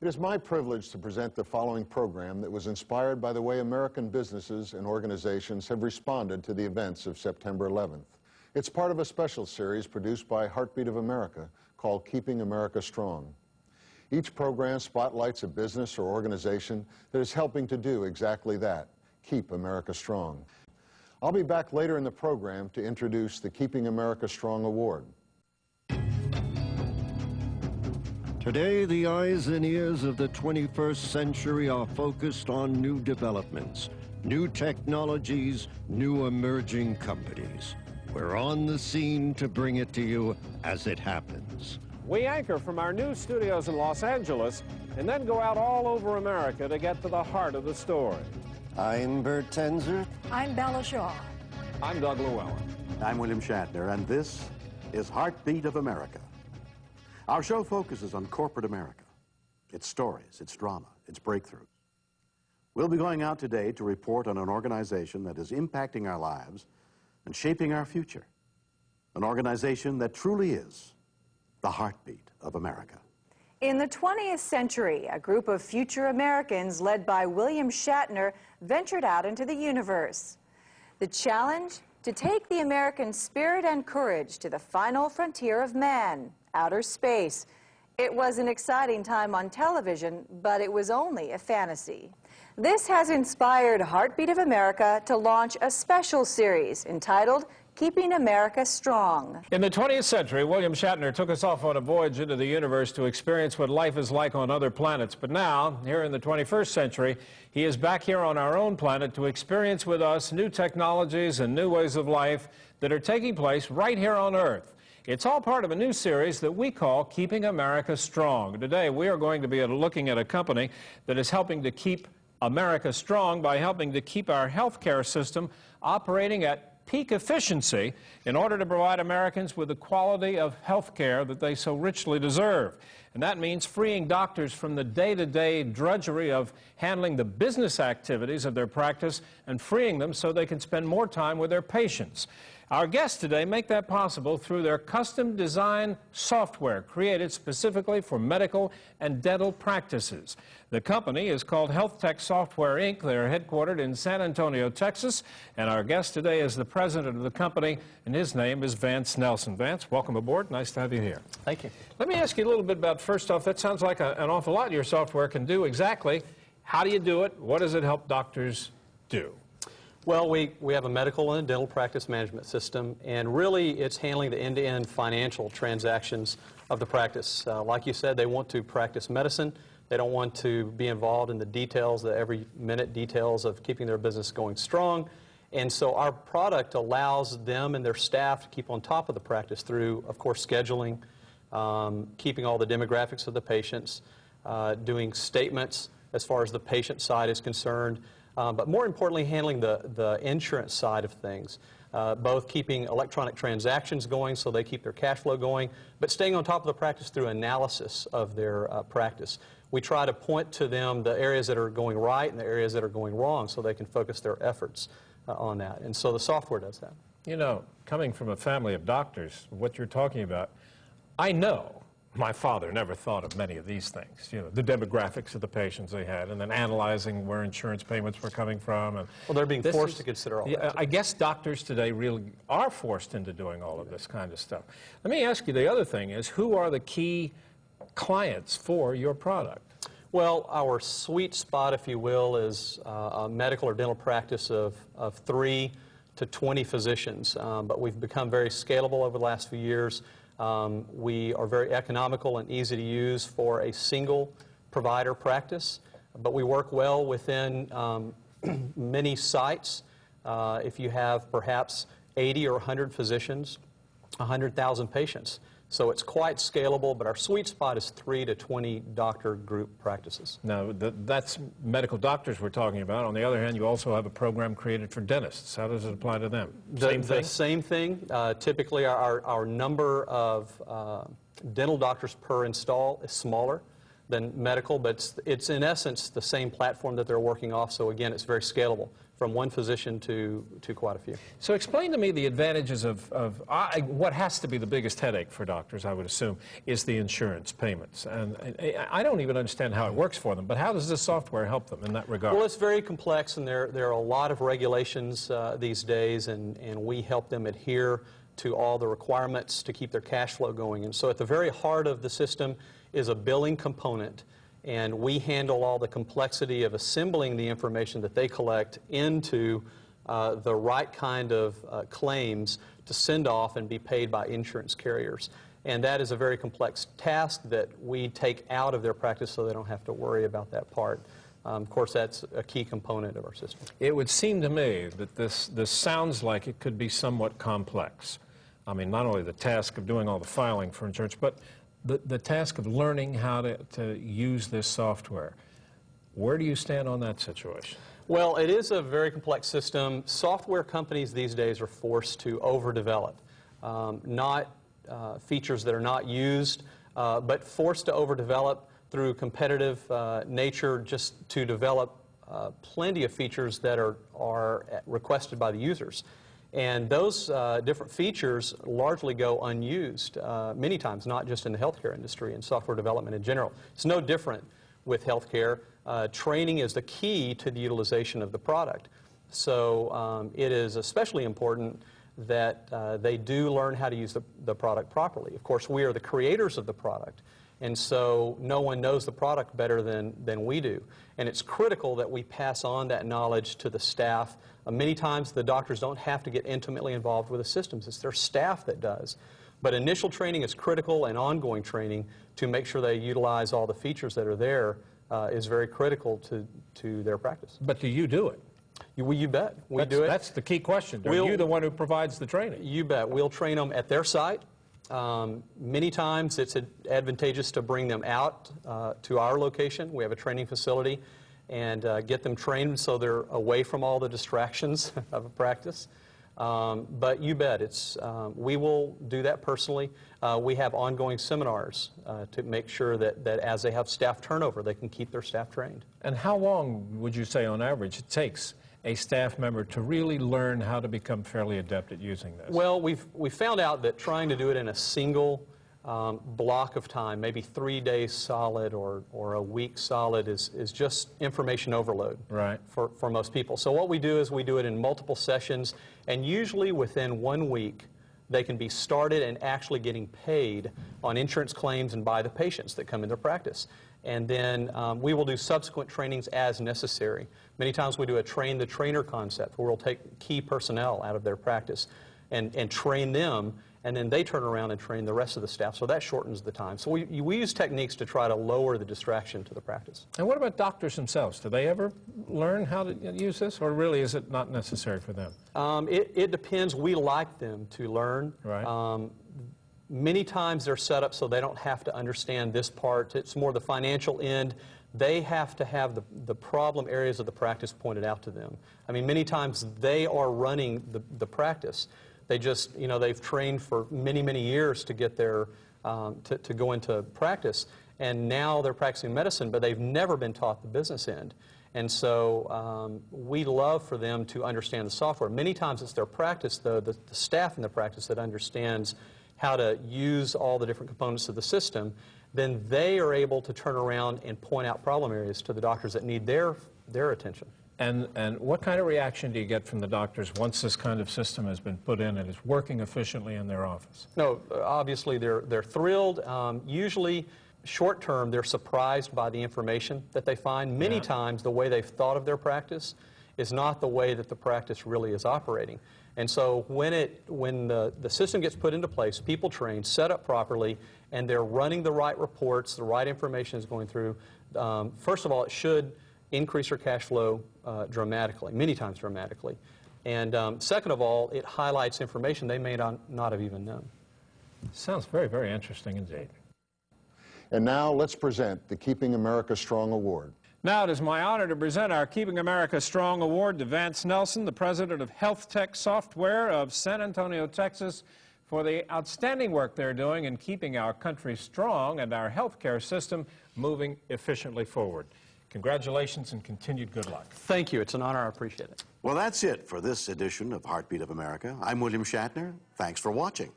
It is my privilege to present the following program that was inspired by the way American businesses and organizations have responded to the events of September 11th. It's part of a special series produced by Heartbeat of America called Keeping America Strong. Each program spotlights a business or organization that is helping to do exactly that, keep America strong. I'll be back later in the program to introduce the Keeping America Strong Award. Today, the eyes and ears of the 21st century are focused on new developments, new technologies, new emerging companies. We're on the scene to bring it to you as it happens. We anchor from our new studios in Los Angeles and then go out all over America to get to the heart of the story. I'm Bert Tenzer. I'm Bella Shaw. I'm Doug Llewellyn. I'm William Shatner, and this is Heartbeat of America. Our show focuses on corporate America, its stories, its drama, its breakthroughs. We'll be going out today to report on an organization that is impacting our lives and shaping our future. An organization that truly is the heartbeat of America. In the 20th century, a group of future Americans led by William Shatner ventured out into the universe. The challenge? To take the American spirit and courage to the final frontier of man, outer space. It was an exciting time on television, but it was only a fantasy. This has inspired Heartbeat of America to launch a special series entitled Keeping America Strong. In the 20th century, William Shatner took us off on a voyage into the universe to experience what life is like on other planets. But now, here in the 21st century, he is back here on our own planet to experience with us new technologies and new ways of life that are taking place right here on Earth. It's all part of a new series that we call Keeping America Strong. Today, we are going to be looking at a company that is helping to keep America strong by helping to keep our healthcare system operating at peak efficiency in order to provide Americans with the quality of health care that they so richly deserve. And that means freeing doctors from the day-to-day drudgery of handling the business activities of their practice and freeing them so they can spend more time with their patients. Our guests today make that possible through their custom-designed software created specifically for medical and dental practices. The company is called HealthTec Software, Inc. They are headquartered in San Antonio, Texas, and our guest today is the president of the company, and his name is Vance Nelson. Vance, welcome aboard. Nice to have you here. Thank you. Let me ask you a little bit about, first off, that sounds like an awful lot your software can do. Exactly. How do you do it? What does it help doctors do? Well, we have a medical and dental practice management system, and really it's handling the end-to-end financial transactions of the practice. Like you said, they want to practice medicine. They don't want to be involved in the details, the every minute details of keeping their business going strong. And so our product allows them and their staff to keep on top of the practice through, of course, scheduling, keeping all the demographics of the patients, doing statements as far as the patient side is concerned, but more importantly, handling the insurance side of things, both keeping electronic transactions going so they keep their cash flow going, but staying on top of the practice through analysis of their practice. We try to point to them the areas that are going right and the areas that are going wrong so they can focus their efforts on that. And so the software does that. You know, coming from a family of doctors, what you're talking about, I know my father never thought of many of these things, you know, the demographics of the patients they had, and then analyzing where insurance payments were coming from. And well, they're being forced to consider all that. I guess doctors today really are forced into doing all of this kind of stuff. Let me ask you, the other thing is, who are the key clients for your product? Well, our sweet spot, if you will, is a medical or dental practice of 3 to 20 physicians, but we've become very scalable over the last few years. We are very economical and easy to use for a single provider practice, but we work well within many sites. If you have perhaps 80 or 100 physicians, 100,000 patients. So it's quite scalable, but our sweet spot is 3 to 20 doctor group practices. Now, that's medical doctors we're talking about. On the other hand, you also have a program created for dentists. How does it apply to them? Same thing? The same thing. Typically, our number of dental doctors per install is smaller than medical, but it's in essence the same platform that they're working off. So again, it's very scalable. from one physician to quite a few. So explain to me the advantages of what has to be the biggest headache for doctors, I would assume, is the insurance payments. And I don't even understand how it works for them, but how does this software help them in that regard? Well, it's very complex, and there are a lot of regulations these days, and we help them adhere to all the requirements to keep their cash flow going. And so at the very heart of the system is a billing component, and we handle all the complexity of assembling the information that they collect into the right kind of claims to send off and be paid by insurance carriers. And that is a very complex task that we take out of their practice so they don't have to worry about that part. Of course, that's a key component of our system. It would seem to me that this sounds like it could be somewhat complex. I mean, not only the task of doing all the filing for insurance, but the task of learning how to use this software. Where do you stand on that situation? Well, it is a very complex system. Software companies these days are forced to overdevelop, not features that are not used, but forced to overdevelop through competitive nature, just to develop plenty of features that are requested by the users. And those different features largely go unused many times, not just in the healthcare industry and software development in general. It's no different with healthcare. Training is the key to the utilization of the product. So it is especially important that they do learn how to use the product properly. Of course, we are the creators of the product, and so no one knows the product better than we do. And it's critical that we pass on that knowledge to the staff. Many times the doctors don't have to get intimately involved with the systems. It's their staff that does. But initial training is critical, and ongoing training to make sure they utilize all the features that are there is very critical to their practice. But do you do it? You bet. We do it. That's the key question. Are you the one who provides the training? You bet. We'll train them at their site. Many times it's advantageous to bring them out to our location. We have a training facility, and get them trained so they're away from all the distractions of a practice. But you bet, we will do that personally. We have ongoing seminars to make sure that as they have staff turnover, they can keep their staff trained. And how long would you say on average it takes a staff member to really learn how to become fairly adept at using this? Well, we found out that trying to do it in a single block of time, maybe 3 days solid or a week solid, is just information overload for most people. So what we do is we do it in multiple sessions, and usually within 1 week they can be started and actually getting paid on insurance claims and by the patients that come in their practice. And then we will do subsequent trainings as necessary. Many times we do a train-the-trainer concept where we'll take key personnel out of their practice and train them, and then they turn around and train the rest of the staff. So that shortens the time. So we use techniques to try to lower the distraction to the practice. And what about doctors themselves? Do they ever learn how to use this, or really is it not necessary for them? It depends. We like them to learn. Right. Many times they're set up so they don't have to understand this part. It's more the financial end. They have to have the problem areas of the practice pointed out to them. I mean, many times they are running the practice. They just, they've trained for many, many years to get their, to go into practice. And now they're practicing medicine, but they've never been taught the business end. And so we love for them to understand the software. Many times it's their practice, though, the staff in the practice that understands how to use all the different components of the system. Then they are able to turn around and point out problem areas to the doctors that need their attention. And what kind of reaction do you get from the doctors once this kind of system has been put in and is working efficiently in their office? No, obviously they're thrilled. Usually, short term, they're surprised by the information that they find. Many times, the way they've thought of their practice is not the way that the practice really is operating. And so when the system gets put into place, people trained, set up properly, and they're running the right reports, the right information is going through, first of all, it should increase their cash flow dramatically, many times dramatically. And second of all, it highlights information they may not have even known. Sounds very, very interesting indeed. And now let's present the Keeping America Strong Award. Now it is my honor to present our Keeping America Strong Award to Vance Nelson, the president of HealthTec Software of San Antonio, Texas, for the outstanding work they're doing in keeping our country strong and our healthcare system moving efficiently forward. Congratulations and continued good luck. Thank you. It's an honor. I appreciate it. Well, that's it for this edition of Heartbeat of America. I'm William Shatner. Thanks for watching.